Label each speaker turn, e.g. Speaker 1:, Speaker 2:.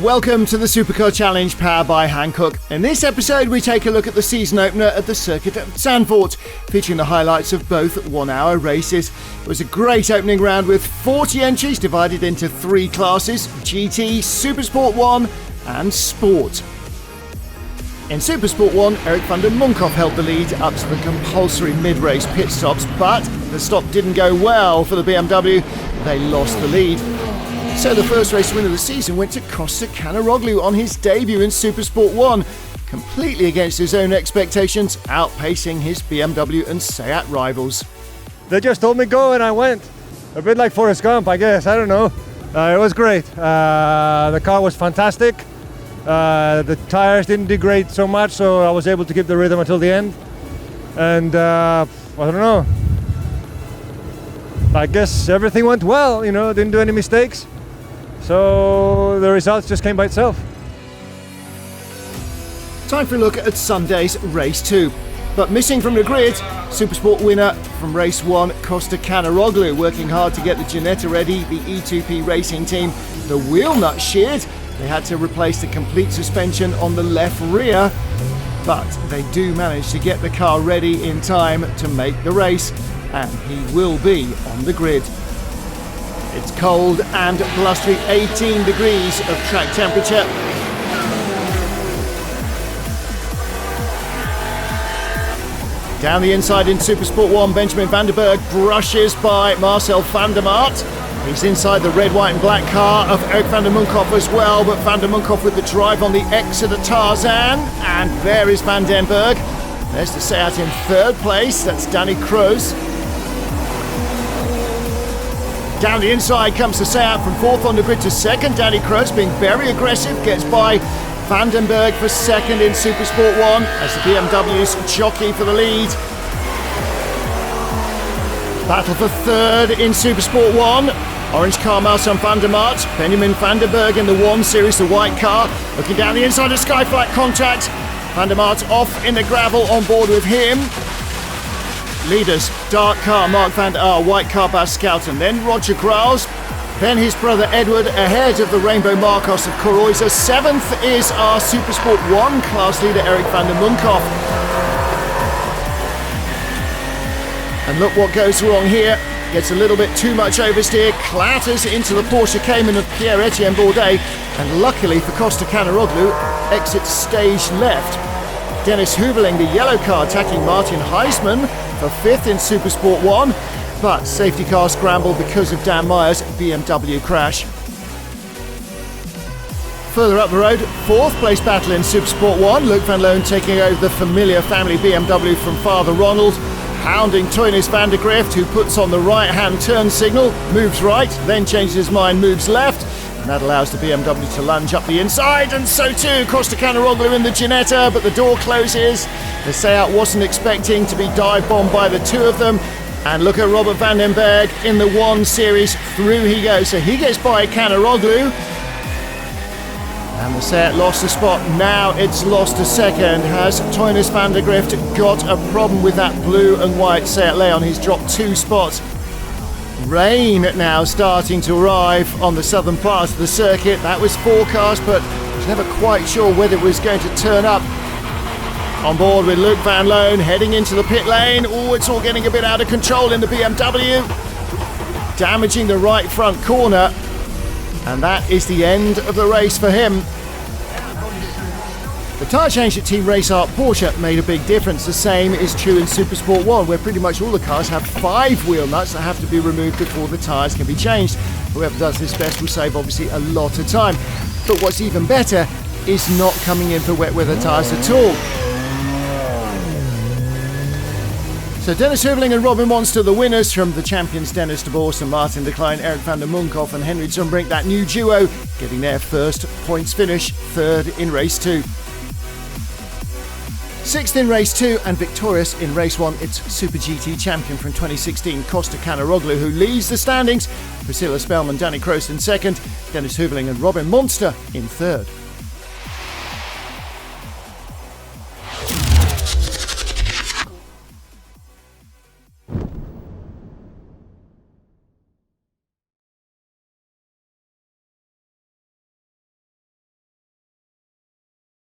Speaker 1: welcome to the Supercar Challenge powered by Hankook. In this episode we take a look at the season opener at the circuit at Zandvoort, featuring the highlights of both 1 hour races. It was a great opening round with 40 entries divided into 3 classes: GT, Supersport 1 and Sport. In Supersport 1, Erik van der Munkhoff held the lead up to the compulsory mid-race pit stops, but the stop didn't go well for the BMW. They lost the lead. So the first race win of the season went to Kosta Lidera on his debut in Supersport 1, completely against his own expectations, outpacing his BMW and Seat rivals.
Speaker 2: They just told me go and I went. A bit like Forrest Gump, I guess, I don't know. It was great. The car was fantastic. The tires didn't degrade so much, so I was able to keep the rhythm until the end. And I don't know. I guess everything went well, didn't do any mistakes. So the results just came by itself.
Speaker 1: Time for a look at Sunday's race 2. But missing from the grid, Supersport winner from race 1, Kosta Lidera, working hard to get the Ginetta ready, the E2P racing team. The wheel nut sheared. They had to replace the complete suspension on the left rear, but they do manage to get the car ready in time to make the race, and he will be on the grid. It's cold and blustery, 18 degrees of track temperature. Down the inside in Supersport 1, Benjamin van der Berg brushes by Marcel van der Maat. He's inside the red, white and black car of Erik van der Munkhoff as well, but van der Munkhoff with the drive on the Exeter Tarzan, and there is Van den Berg. There's the Seat in third place, that's Danny Kroes. Down the inside comes the Seat from fourth on the grid to second. Danny Kroes being very aggressive, gets by Van den Berg for second in Supersport 1 as the BMWs jockey for the lead. Battle for third in Supersport 1. Orange car Marcel van der Maat, Benjamin van der Berg in the 1 Series, the white car. Looking down the inside of Skyflight contact. Van der Maat off in the gravel, on board with him. Leaders, dark car Mark van der Aar, white car Bas Schouten, then Roger Graals, then his brother Edward ahead of the Rainbow Marcos of Corroysa. 7th is our Supersport 1 class leader Erik van der Munkhoff. And look what goes wrong here. Gets a little bit too much oversteer, clatters into the Porsche Cayman of Pierre-Etienne Bourdais, and luckily for Kosta Lidera, exits stage left. Dennis Heuveling, the yellow car, attacking Martin Heisman for 5th in Supersport 1, but safety car scramble because of Dan Meyer's BMW crash. Further up the road, 4th place battle in Supersport 1, Luc van Loon taking over the familiar family BMW from Father Ronald, hounding Toynis van der Grift, who puts on the right-hand turn signal, moves right, then changes his mind, moves left, and that allows the BMW to lunge up the inside, and so too Kosta Lidera in the Ginetta, but the door closes. The Seat wasn't expecting to be dive-bombed by the two of them, and look at Robert van den Berg in the 1 Series, through he goes, so he gets by Lidera. And the Seat lost a spot, now it's lost a second. Has Toynis van der Grift got a problem with that blue and white Seat Leon? He's dropped 2 spots. Rain now starting to arrive on the southern part of the circuit. That was forecast, but I was never quite sure whether it was going to turn up. On board with Luc van Loon, heading into the pit lane. Oh, it's all getting a bit out of control in the BMW. Damaging the right front corner. And that is the end of the race for him. The tyre change at Team Race Art Porsche made a big difference. The same is true in Supersport 1, where pretty much all the cars have 5 wheel nuts that have to be removed before the tyres can be changed. Whoever does this best will save obviously a lot of time. But what's even better is not coming in for wet weather tyres at all. So Dennis Heuveling and Robin Monster, the winners from the champions Dennis de Vos and Martin de Klein, Erik van der Munkhoff and Henry Zumbrink, that new duo, getting their first points finish, 3rd in race 2. 6th in race 2 and victorious in race 1, it's Super GT champion from 2016, Kosta Lidera, who leads the standings. Priscilla Spellman, Danny Kroes in 2nd, Dennis Heuveling and Robin Monster in 3rd.